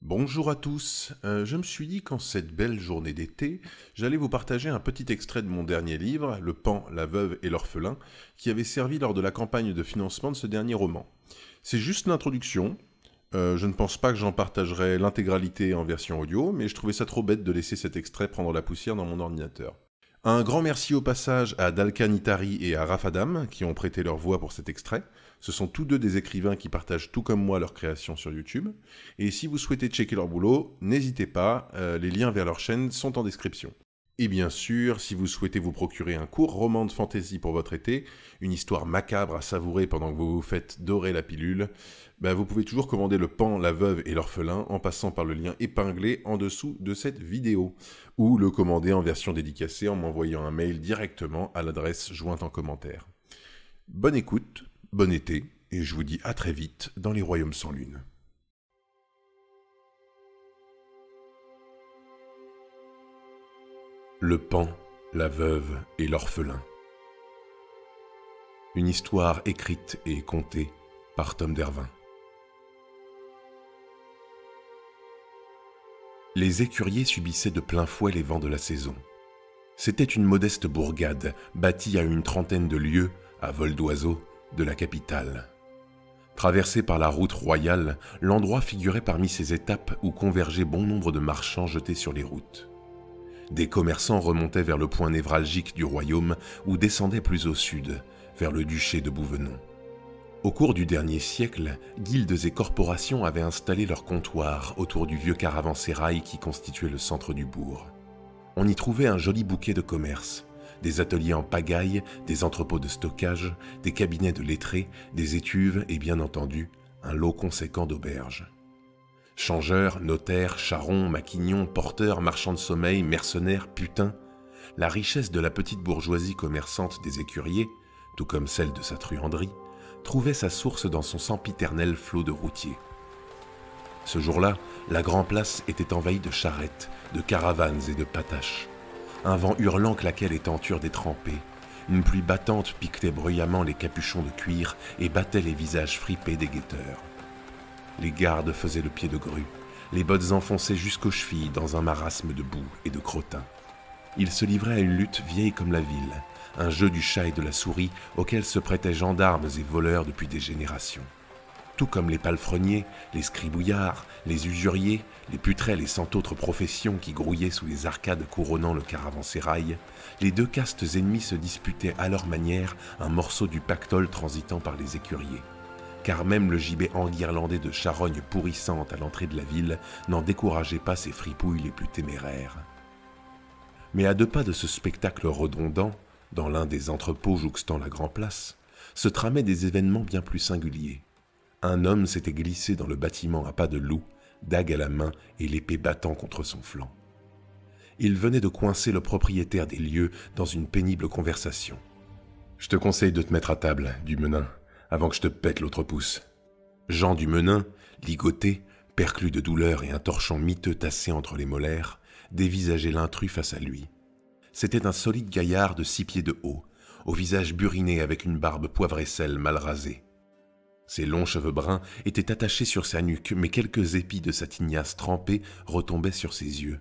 Bonjour à tous, je me suis dit qu'en cette belle journée d'été, j'allais vous partager un petit extrait de mon dernier livre, Le Pan, la Veuve et l'Orphelin, qui avait servi lors de la campagne de financement de ce dernier roman. C'est juste l'introduction, je ne pense pas que j'en partagerai l'intégralité en version audio, mais je trouvais ça trop bête de laisser cet extrait prendre la poussière dans mon ordinateur. Un grand merci au passage à Dalkan Itari et à Rafadam qui ont prêté leur voix pour cet extrait. Ce sont tous deux des écrivains qui partagent tout comme moi leurs créations sur YouTube. Et si vous souhaitez checker leur boulot, n'hésitez pas, les liens vers leur chaîne sont en description. Et bien sûr, si vous souhaitez vous procurer un court roman de fantasy pour votre été, une histoire macabre à savourer pendant que vous vous faites dorer la pilule, vous pouvez toujours commander Le Pan, la Veuve et l'Orphelin en passant par le lien épinglé en dessous de cette vidéo, ou le commander en version dédicacée en m'envoyant un mail directement à l'adresse jointe en commentaire. Bonne écoute, bon été, et je vous dis à très vite dans les Royaumes sans lune. Le Pan, la Veuve et l'Orphelin. Une histoire écrite et contée par Tom Dervin. Les écuriers subissaient de plein fouet les vents de la saison. C'était une modeste bourgade, bâtie à une trentaine de lieues, à vol d'oiseau, de la capitale. Traversé par la route royale, l'endroit figurait parmi ces étapes où convergeaient bon nombre de marchands jetés sur les routes. Des commerçants remontaient vers le point névralgique du royaume ou descendaient plus au sud, vers le duché de Bouvenon. Au cours du dernier siècle, guildes et corporations avaient installé leurs comptoirs autour du vieux caravansérail qui constituait le centre du bourg. On y trouvait un joli bouquet de commerces, des ateliers en pagaille, des entrepôts de stockage, des cabinets de lettrés, des étuves et bien entendu, un lot conséquent d'auberges. Changeurs, notaires, charrons, maquignons, porteurs, marchands de sommeil, mercenaires, putains, la richesse de la petite bourgeoisie commerçante des écuriers, tout comme celle de sa truanderie, trouvait sa source dans son sempiternel flot de routiers. Ce jour-là, la Grand Place était envahie de charrettes, de caravanes et de pataches. Un vent hurlant claquait les tentures détrempées. Une pluie battante piquetait bruyamment les capuchons de cuir et battait les visages fripés des guetteurs. Les gardes faisaient le pied de grue, les bottes enfoncées jusqu'aux chevilles dans un marasme de boue et de crottin. Ils se livraient à une lutte vieille comme la ville, un jeu du chat et de la souris auquel se prêtaient gendarmes et voleurs depuis des générations. Tout comme les palefreniers, les scribouillards, les usuriers, les putrelles et cent autres professions qui grouillaient sous les arcades couronnant le caravansérail, les deux castes ennemies se disputaient à leur manière un morceau du pactole transitant par les écuriers. Car même le gibet enguirlandé de charognes pourrissantes à l'entrée de la ville n'en décourageait pas ces fripouilles les plus téméraires. Mais à deux pas de ce spectacle redondant, dans l'un des entrepôts jouxtant la Grand Place, se tramaient des événements bien plus singuliers. Un homme s'était glissé dans le bâtiment à pas de loup, dague à la main et l'épée battant contre son flanc. Il venait de coincer le propriétaire des lieux dans une pénible conversation. « Je te conseille de te mettre à table, Dumenin, avant que je te pète l'autre pouce. » Jean Dumenin, ligoté, perclus de douleur et un torchon miteux tassé entre les molaires, dévisageait l'intrus face à lui. C'était un solide gaillard de 6 pieds de haut, au visage buriné avec une barbe poivre et sel mal rasée. Ses longs cheveux bruns étaient attachés sur sa nuque, mais quelques épis de sa tignasse trempée retombaient sur ses yeux.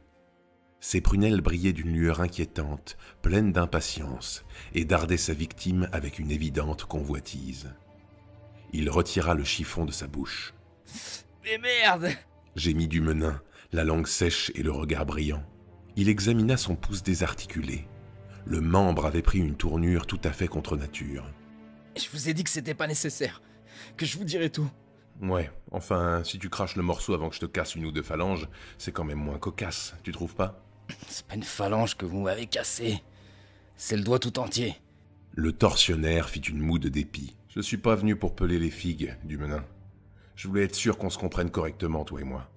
Ses prunelles brillaient d'une lueur inquiétante, pleine d'impatience, et dardaient sa victime avec une évidente convoitise. Il retira le chiffon de sa bouche. « Mais merde !» gémit Dumenin, la langue sèche et le regard brillant. Il examina son pouce désarticulé. Le membre avait pris une tournure tout à fait contre nature. « Je vous ai dit que c'était pas nécessaire, que je vous dirais tout. » Ouais, enfin, si tu craches le morceau avant que je te casse une ou deux phalanges, c'est quand même moins cocasse, tu trouves pas ? C'est pas une phalange que vous m'avez cassée, c'est le doigt tout entier. Le tortionnaire fit une moue de dépit. Je suis pas venu pour peler les figues, Dumenin. Je voulais être sûr qu'on se comprenne correctement, toi et moi.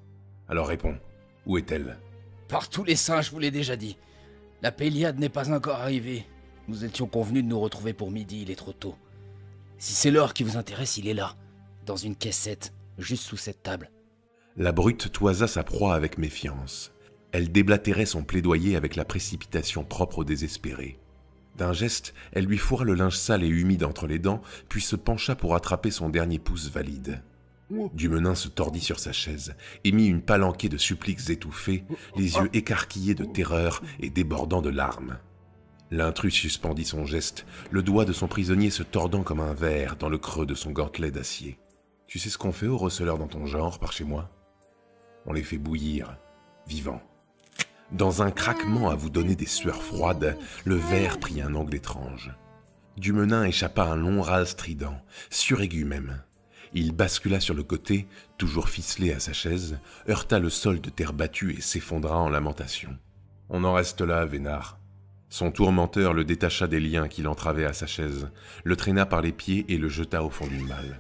Alors réponds, où est-elle ? Par tous les saints, je vous l'ai déjà dit. La Péliade n'est pas encore arrivée. Nous étions convenus de nous retrouver pour midi, il est trop tôt. Si c'est l'or qui vous intéresse, il est là, dans une caissette, juste sous cette table. La brute toisa sa proie avec méfiance. Elle déblatérait son plaidoyer avec la précipitation propre au désespéré. D'un geste, elle lui fourra le linge sale et humide entre les dents, puis se pencha pour attraper son dernier pouce valide. Dumenin se tordit sur sa chaise et mit une palanquée de suppliques étouffées, les yeux écarquillés de terreur et débordant de larmes. L'intrus suspendit son geste, le doigt de son prisonnier se tordant comme un ver dans le creux de son gantelet d'acier. « Tu sais ce qu'on fait aux receleurs dans ton genre, par chez moi ? On les fait bouillir, vivants. » Dans un craquement à vous donner des sueurs froides, le ver prit un angle étrange. Dumenin échappa un long râle strident, suraigu même. Il bascula sur le côté, toujours ficelé à sa chaise, heurta le sol de terre battue et s'effondra en lamentation. On en reste là, Vénard. Son tourmenteur le détacha des liens qui l'entravaient à sa chaise, le traîna par les pieds et le jeta au fond d'une malle.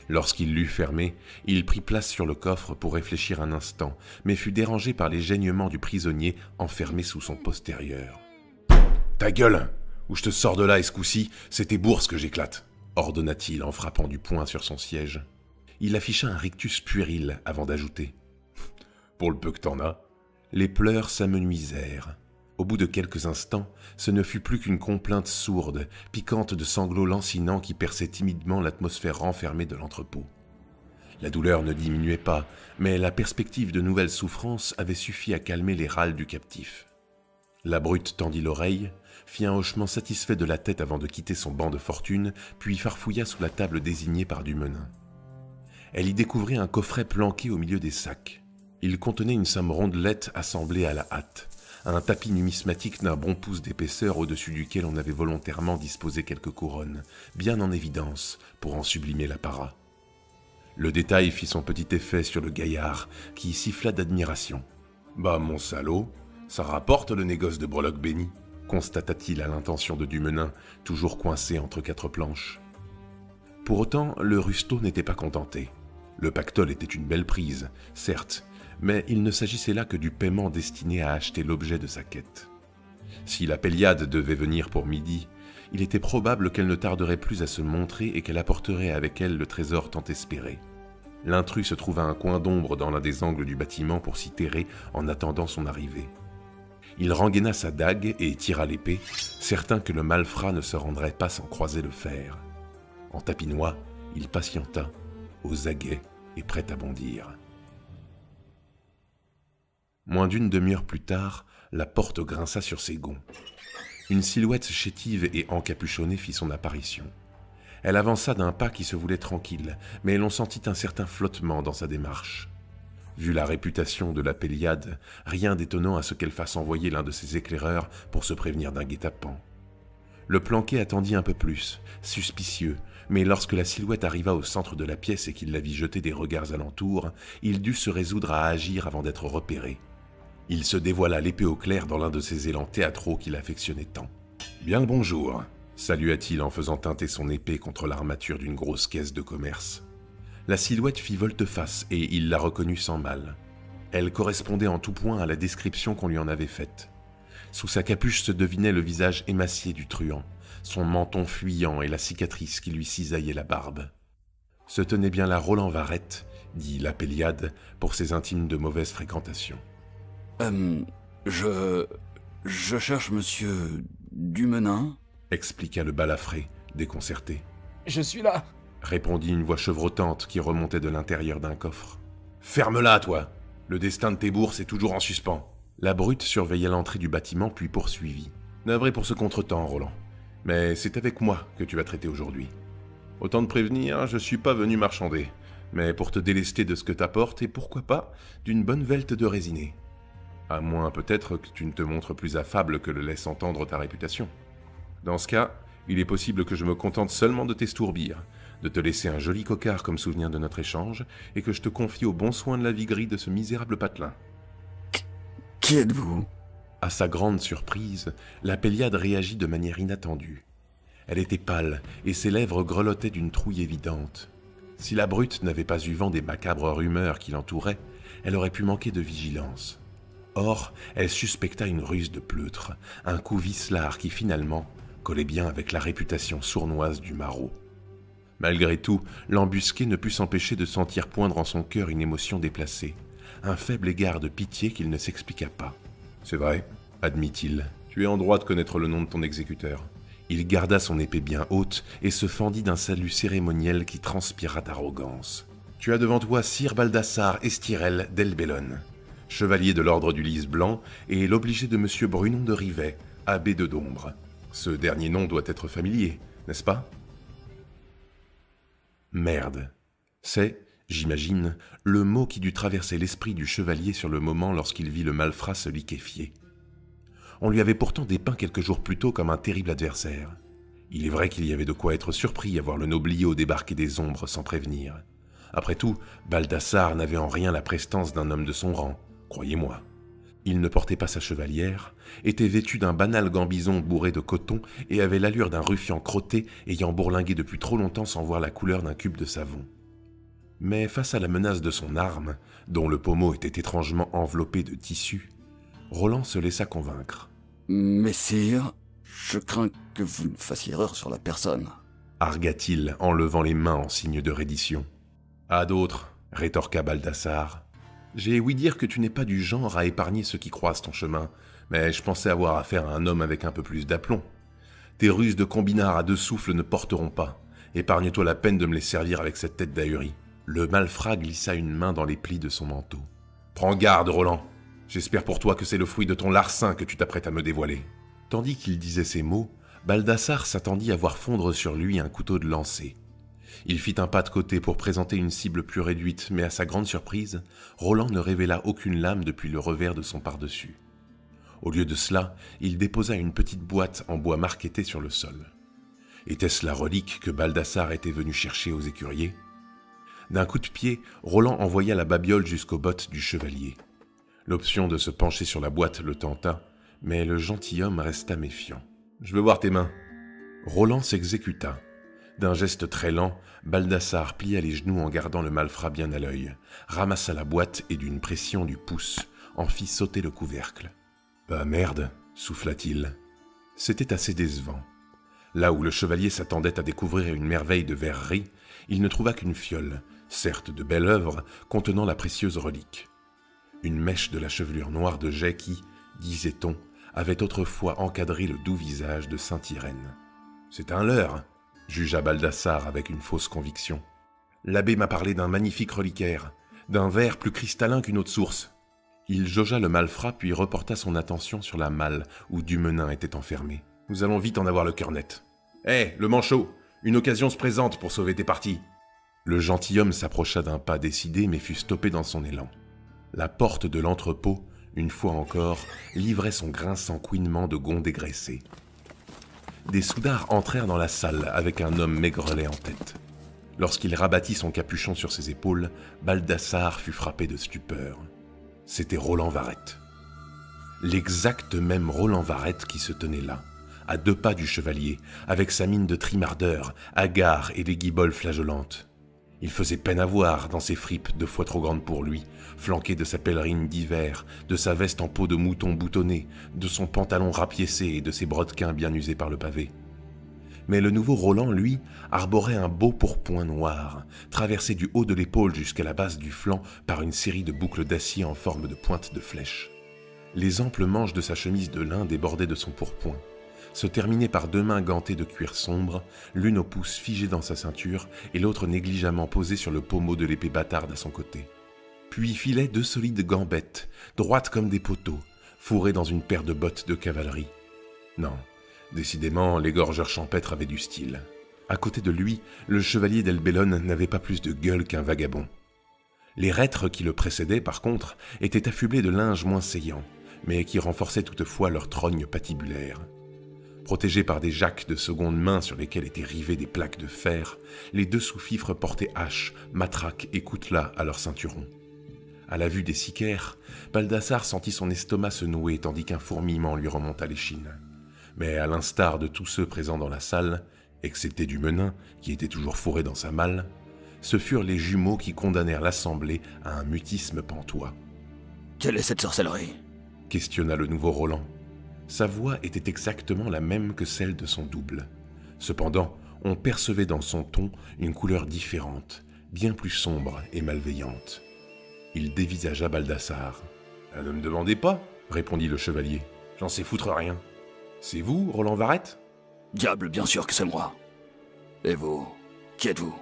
Lorsqu'il l'eut fermé, il prit place sur le coffre pour réfléchir un instant, mais fut dérangé par les geignements du prisonnier enfermé sous son postérieur. « Ta gueule ! Ou je te sors de là, et ce coup-ci, c'est tes bourses que j'éclate !» ordonna-t-il en frappant du poing sur son siège. Il afficha un rictus puéril avant d'ajouter. « Pour le peu que t'en as. » Les pleurs s'amenuisèrent. Au bout de quelques instants, ce ne fut plus qu'une complainte sourde, piquante de sanglots lancinants qui perçaient timidement l'atmosphère renfermée de l'entrepôt. La douleur ne diminuait pas, mais la perspective de nouvelles souffrances avait suffi à calmer les râles du captif. La brute tendit l'oreille, fit un hochement satisfait de la tête avant de quitter son banc de fortune, puis farfouilla sous la table désignée par Dumenin. Elle y découvrit un coffret planqué au milieu des sacs. Il contenait une somme rondelette assemblée à la hâte, un tapis numismatique d'un bon pouce d'épaisseur au-dessus duquel on avait volontairement disposé quelques couronnes, bien en évidence pour en sublimer l'apparat. Le détail fit son petit effet sur le gaillard, qui siffla d'admiration. « Bah, mon salaud, ça rapporte le négoce de breloque bénie !» constata-t-il à l'intention de Dumenin, toujours coincé entre quatre planches. Pour autant, le rustaud n'était pas contenté. Le pactole était une belle prise, certes, mais il ne s'agissait là que du paiement destiné à acheter l'objet de sa quête. Si la Péliade devait venir pour midi, il était probable qu'elle ne tarderait plus à se montrer et qu'elle apporterait avec elle le trésor tant espéré. L'intrus se trouva un coin d'ombre dans l'un des angles du bâtiment pour s'y terrer en attendant son arrivée. Il rengaina sa dague et tira l'épée, certain que le malfrat ne se rendrait pas sans croiser le fer. En tapinois, il patienta, aux aguets et prêt à bondir. Moins d'une demi-heure plus tard, la porte grinça sur ses gonds. Une silhouette chétive et encapuchonnée fit son apparition. Elle avança d'un pas qui se voulait tranquille, mais l'on sentit un certain flottement dans sa démarche. Vu la réputation de la Péliade, rien d'étonnant à ce qu'elle fasse envoyer l'un de ses éclaireurs pour se prévenir d'un guet-apens. Le planqué attendit un peu plus, suspicieux, mais lorsque la silhouette arriva au centre de la pièce et qu'il la vit jeter des regards alentour, il dut se résoudre à agir avant d'être repéré. Il se dévoila l'épée au clair dans l'un de ces élans théâtraux qu'il affectionnait tant. « Bien le bonjour !» salua-t-il en faisant teinter son épée contre l'armature d'une grosse caisse de commerce. La silhouette fit volte-face et il la reconnut sans mal. Elle correspondait en tout point à la description qu'on lui en avait faite. Sous sa capuche se devinait le visage émacié du truand, son menton fuyant et la cicatrice qui lui cisaillait la barbe. Ce tenait bien là Roland Varette, dit la Péliade, pour ses intimes de mauvaise fréquentation. Je cherche monsieur Dumenin, expliqua le balafré, déconcerté. Je suis là, répondit une voix chevrotante qui remontait de l'intérieur d'un coffre. Ferme-la, toi! Le destin de tes bourses est toujours en suspens. La brute surveilla l'entrée du bâtiment puis poursuivit. Navré pour ce contretemps, Roland. Mais c'est avec moi que tu vas traiter aujourd'hui. Autant te prévenir, je suis pas venu marchander, mais pour te délester de ce que t'apportes et pourquoi pas d'une bonne velte de résinée. À moins peut-être que tu ne te montres plus affable que le laisse entendre ta réputation. Dans ce cas, il est possible que je me contente seulement de t'estourbir, de te laisser un joli cocard comme souvenir de notre échange, et que je te confie au bon soin de la viguerie de ce misérable patelin. Qui êtes-vous ? À sa grande surprise, la Péliade réagit de manière inattendue. Elle était pâle, et ses lèvres grelottaient d'une trouille évidente. Si la brute n'avait pas eu vent des macabres rumeurs qui l'entouraient, elle aurait pu manquer de vigilance. Or, elle suspecta une ruse de pleutre, un coup vicelard qui finalement collait bien avec la réputation sournoise du maraud. Malgré tout, l'embusqué ne put s'empêcher de sentir poindre en son cœur une émotion déplacée, un faible égard de pitié qu'il ne s'expliqua pas. « C'est vrai, admit-il, tu es en droit de connaître le nom de ton exécuteur. » Il garda son épée bien haute et se fendit d'un salut cérémoniel qui transpira d'arrogance. « Tu as devant toi Sir Baldassare Estirel d'Elbellon, chevalier de l'ordre du Lys Blanc et l'obligé de Monsieur Brunon de Rivet, abbé de Dombre. Ce dernier nom doit être familier, n'est-ce pas? Merde. C'est, j'imagine, le mot qui dut traverser l'esprit du chevalier sur le moment lorsqu'il vit le malfrat se liquéfier. On lui avait pourtant dépeint quelques jours plus tôt comme un terrible adversaire. Il est vrai qu'il y avait de quoi être surpris à voir le nobliau débarquer des ombres sans prévenir. Après tout, Baldassare n'avait en rien la prestance d'un homme de son rang, croyez-moi. Il ne portait pas sa chevalière, était vêtu d'un banal gambison bourré de coton et avait l'allure d'un ruffian crotté ayant bourlingué depuis trop longtemps sans voir la couleur d'un cube de savon. Mais face à la menace de son arme, dont le pommeau était étrangement enveloppé de tissu, Roland se laissa convaincre. « Messire, je crains que vous ne fassiez erreur sur la personne. » Argua-t-il en levant les mains en signe de reddition. « À d'autres, » rétorqua Baldassare. « J'ai ouï dire que tu n'es pas du genre à épargner ceux qui croisent ton chemin, mais je pensais avoir affaire à un homme avec un peu plus d'aplomb. Tes ruses de combinard à deux souffles ne porteront pas. Épargne-toi la peine de me les servir avec cette tête d'ahuri. » Le malfrat glissa une main dans les plis de son manteau. « Prends garde, Roland. J'espère pour toi que c'est le fruit de ton larcin que tu t'apprêtes à me dévoiler. » Tandis qu'il disait ces mots, Baldassare s'attendit à voir fondre sur lui un couteau de lancer. Il fit un pas de côté pour présenter une cible plus réduite, mais à sa grande surprise, Roland ne révéla aucune lame depuis le revers de son pardessus. Au lieu de cela, il déposa une petite boîte en bois marqueté sur le sol. Était-ce la relique que Baldassare était venu chercher aux écuriers? D'un coup de pied, Roland envoya la babiole jusqu'aux bottes du chevalier. L'option de se pencher sur la boîte le tenta, mais le gentilhomme resta méfiant. « Je veux voir tes mains. » Roland s'exécuta. D'un geste très lent, Baldassare plia les genoux en gardant le malfrat bien à l'œil, ramassa la boîte et d'une pression du pouce, en fit sauter le couvercle. « Bah merde !» souffla-t-il. C'était assez décevant. Là où le chevalier s'attendait à découvrir une merveille de verrerie, il ne trouva qu'une fiole, certes de belle œuvre, contenant la précieuse relique. Une mèche de la chevelure noire de jais qui, disait-on, avait autrefois encadré le doux visage de sainte Irène. « C'est un leurre !» jugea Baldassare avec une fausse conviction. « L'abbé m'a parlé d'un magnifique reliquaire, d'un verre plus cristallin qu'une autre source. » Il jaugea le malfrat puis reporta son attention sur la malle où Dumenin était enfermé. « Nous allons vite en avoir le cœur net. »« Hé, le manchot, une occasion se présente pour sauver tes parties. » Le gentilhomme s'approcha d'un pas décidé mais fut stoppé dans son élan. La porte de l'entrepôt, une fois encore, livrait son grinçant couinement de gonds dégraissés. Des soudards entrèrent dans la salle avec un homme maigrelet en tête. Lorsqu'il rabattit son capuchon sur ses épaules, Baldassare fut frappé de stupeur. C'était Roland Varette. L'exact même Roland Varette qui se tenait là, à 2 pas du chevalier, avec sa mine de trimardeur, hagard et les guiboles flageolantes. Il faisait peine à voir dans ses fripes 2 fois trop grandes pour lui, flanqué de sa pèlerine d'hiver, de sa veste en peau de mouton boutonnée, de son pantalon rapiécé et de ses brodequins bien usés par le pavé. Mais le nouveau Roland, lui, arborait un beau pourpoint noir, traversé du haut de l'épaule jusqu'à la base du flanc par une série de boucles d'acier en forme de pointe de flèche. Les amples manches de sa chemise de lin débordaient de son pourpoint, se terminaient par 2 mains gantées de cuir sombre, l'une au pouce figée dans sa ceinture et l'autre négligemment posée sur le pommeau de l'épée bâtarde à son côté. Puis filaient 2 solides gambettes, droites comme des poteaux, fourrées dans une paire de bottes de cavalerie. Non, décidément, l'égorgeur champêtre avait du style. À côté de lui, le chevalier d'Elbellon n'avait pas plus de gueule qu'un vagabond. Les reîtres qui le précédaient, par contre, étaient affublés de linge moins saillant, mais qui renforçait toutefois leur trogne patibulaire. Protégés par des jaques de seconde main sur lesquelles étaient rivées des plaques de fer, les 2 sous-fifres portaient haches, matraques et coutelas à leur ceinturon. À la vue des sicaires, Baldassare sentit son estomac se nouer tandis qu'un fourmillement lui remonta l'échine. Mais à l'instar de tous ceux présents dans la salle, excepté Dumenin, qui était toujours fourré dans sa malle, ce furent les jumeaux qui condamnèrent l'assemblée à un mutisme pantois. « Quelle est cette sorcellerie ?» questionna le nouveau Roland. Sa voix était exactement la même que celle de son double. Cependant, on percevait dans son ton une couleur différente, bien plus sombre et malveillante. Il dévisagea Baldassare. « Ne me demandez pas, répondit le chevalier. J'en sais foutre rien. C'est vous, Roland Varette ? » « Diable, bien sûr que c'est moi. Et vous, qui êtes-vous »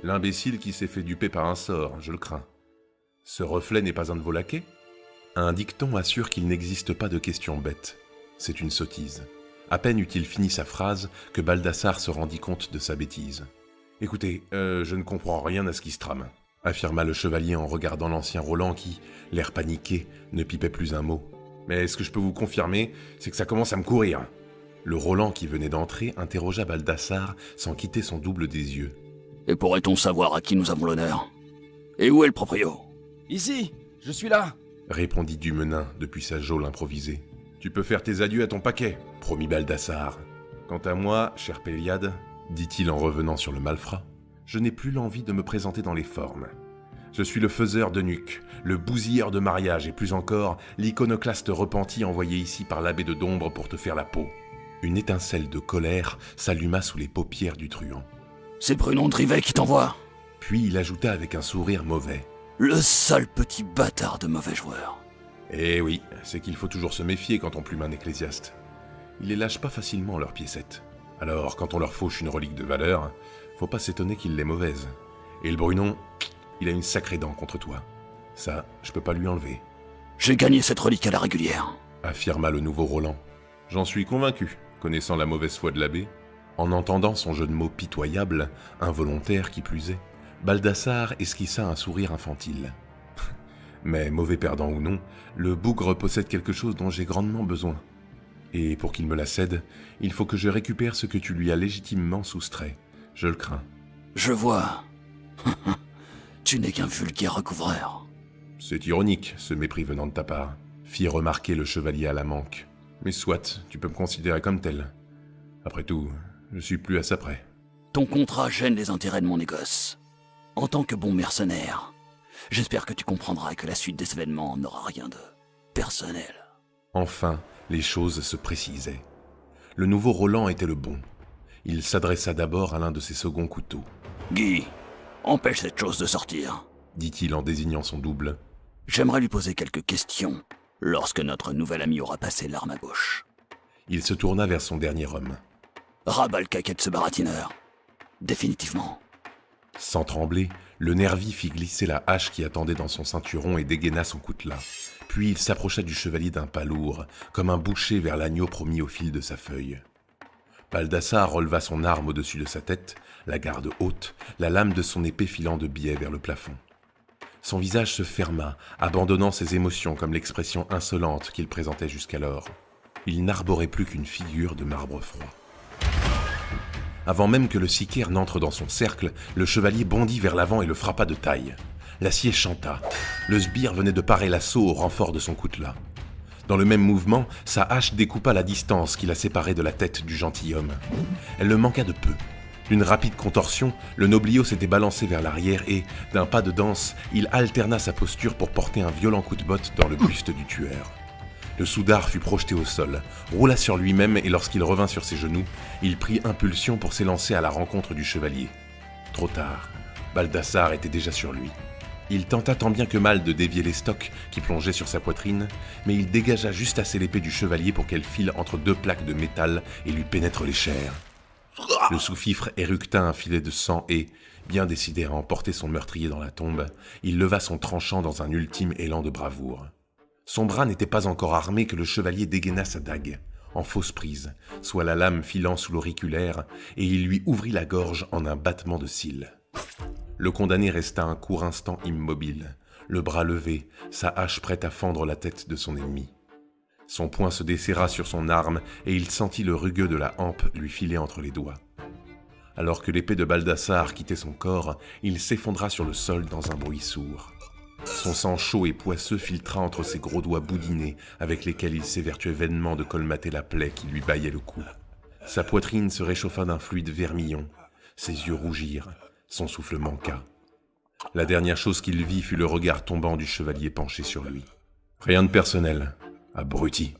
L'imbécile qui s'est fait duper par un sort, je le crains. Ce reflet n'est pas un de vos laquais? Un dicton assure qu'il n'existe pas de questions bêtes. C'est une sottise. À peine eut-il fini sa phrase que Baldassare se rendit compte de sa bêtise. « Écoutez, je ne comprends rien à ce qui se trame », affirma le chevalier en regardant l'ancien Roland qui, l'air paniqué, ne pipait plus un mot. « Mais ce que je peux vous confirmer, c'est que ça commence à me courir. » Le Roland qui venait d'entrer interrogea Baldassare sans quitter son double des yeux. « Et pourrait-on savoir à qui nous avons l'honneur? Et où est le proprio? »« Ici, je suis là !» répondit Dumenin depuis sa geôle improvisée. « Tu peux faire tes adieux à ton paquet, promit Baldassare. Quant à moi, cher Péliade, dit-il en revenant sur le malfrat, je n'ai plus l'envie de me présenter dans les formes. Je suis le faiseur de nuques, le bousilleur de mariage et plus encore, l'iconoclaste repenti envoyé ici par l'abbé de Dombre pour te faire la peau. » Une étincelle de colère s'alluma sous les paupières du truand. « C'est Brunon de Rivet qui t'envoie !» Puis il ajouta avec un sourire mauvais. « Le sale petit bâtard de mauvais joueur !» Eh oui, c'est qu'il faut toujours se méfier quand on plume un ecclésiaste. Ils les lâchent pas facilement leurs piécettes. Alors, quand on leur fauche une relique de valeur, faut pas s'étonner qu'il l'ait mauvaise. Et le Brunon, il a une sacrée dent contre toi. Ça, je peux pas lui enlever. « J'ai gagné cette relique à la régulière !» affirma le nouveau Roland. « J'en suis convaincu, connaissant la mauvaise foi de l'abbé. » En entendant son jeu de mots pitoyable, involontaire qui plus est, Baldassare esquissa un sourire infantile. Mais mauvais perdant ou non, le bougre possède quelque chose dont j'ai grandement besoin. Et pour qu'il me la cède, il faut que je récupère ce que tu lui as légitimement soustrait. Je le crains. Je vois. Tu n'es qu'un vulgaire recouvreur. C'est ironique, ce mépris venant de ta part, fit remarquer le chevalier à la manque. Mais soit, tu peux me considérer comme tel. Après tout, je suis plus à ça près. Ton contrat gêne les intérêts de mon négoce. En tant que bon mercenaire, j'espère que tu comprendras que la suite des événements n'aura rien de personnel. Enfin, les choses se précisaient. Le nouveau Roland était le bon. Il s'adressa d'abord à l'un de ses seconds couteaux. « Guy, empêche cette chose de sortir, » dit-il en désignant son double. « J'aimerais lui poser quelques questions lorsque notre nouvel ami aura passé l'arme à gauche. » Il se tourna vers son dernier homme. « Rabat le caquet de ce baratineur. Définitivement. » Sans trembler, le nervi fit glisser la hache qui attendait dans son ceinturon et dégaina son coutelas. Puis il s'approcha du chevalier d'un pas lourd, comme un boucher vers l'agneau promis au fil de sa feuille. Baldassare releva son arme au-dessus de sa tête, la garde haute, la lame de son épée filant de biais vers le plafond. Son visage se ferma, abandonnant ses émotions comme l'expression insolente qu'il présentait jusqu'alors. Il n'arborait plus qu'une figure de marbre froid. Avant même que le sicaire n'entre dans son cercle, le chevalier bondit vers l'avant et le frappa de taille. L'acier chanta. Le sbire venait de parer l'assaut au renfort de son coutelas. Dans le même mouvement, sa hache découpa la distance qui la séparait de la tête du gentilhomme. Elle le manqua de peu. D'une rapide contorsion, le noblio s'était balancé vers l'arrière et, d'un pas de danse, il alterna sa posture pour porter un violent coup de botte dans le buste du tueur. Le soudard fut projeté au sol, roula sur lui-même et lorsqu'il revint sur ses genoux, il prit impulsion pour s'élancer à la rencontre du chevalier. Trop tard, Baldassare était déjà sur lui. Il tenta tant bien que mal de dévier les stocks qui plongeaient sur sa poitrine, mais il dégagea juste assez l'épée du chevalier pour qu'elle file entre deux plaques de métal et lui pénètre les chairs. Le sous-fifre éructa un filet de sang et, bien décidé à emporter son meurtrier dans la tombe, il leva son tranchant dans un ultime élan de bravoure. Son bras n'était pas encore armé que le chevalier dégaina sa dague, en fausse prise, soit la lame filant sous l'auriculaire, et il lui ouvrit la gorge en un battement de cils. Le condamné resta un court instant immobile, le bras levé, sa hache prête à fendre la tête de son ennemi. Son poing se desserra sur son arme et il sentit le rugueux de la hampe lui filer entre les doigts. Alors que l'épée de Baldassare quittait son corps, il s'effondra sur le sol dans un bruit sourd. Son sang chaud et poisseux filtra entre ses gros doigts boudinés avec lesquels il s'évertuait vainement de colmater la plaie qui lui bâillait le cou. Sa poitrine se réchauffa d'un fluide vermillon, ses yeux rougirent, son souffle manqua. La dernière chose qu'il vit fut le regard tombant du chevalier penché sur lui. Rien de personnel, abruti.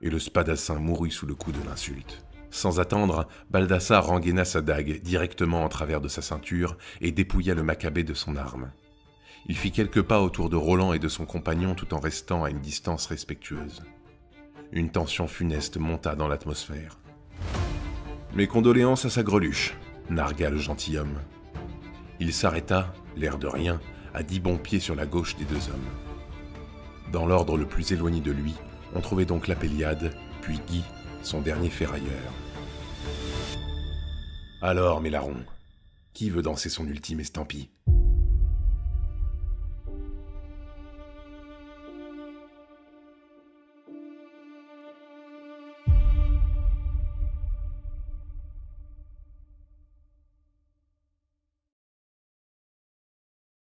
Et le spadassin mourut sous le coup de l'insulte. Sans attendre, Baldassare rengaina sa dague directement en travers de sa ceinture et dépouilla le macabé de son arme. Il fit quelques pas autour de Roland et de son compagnon tout en restant à une distance respectueuse. Une tension funeste monta dans l'atmosphère. « Mes condoléances à sa greluche », nargua le gentilhomme. Il s'arrêta, l'air de rien, à 10 bons pieds sur la gauche des deux hommes. Dans l'ordre le plus éloigné de lui, on trouvait donc la Péliade, puis Guy, son dernier ferrailleur. Alors, mes larrons, qui veut danser son ultime estampille ?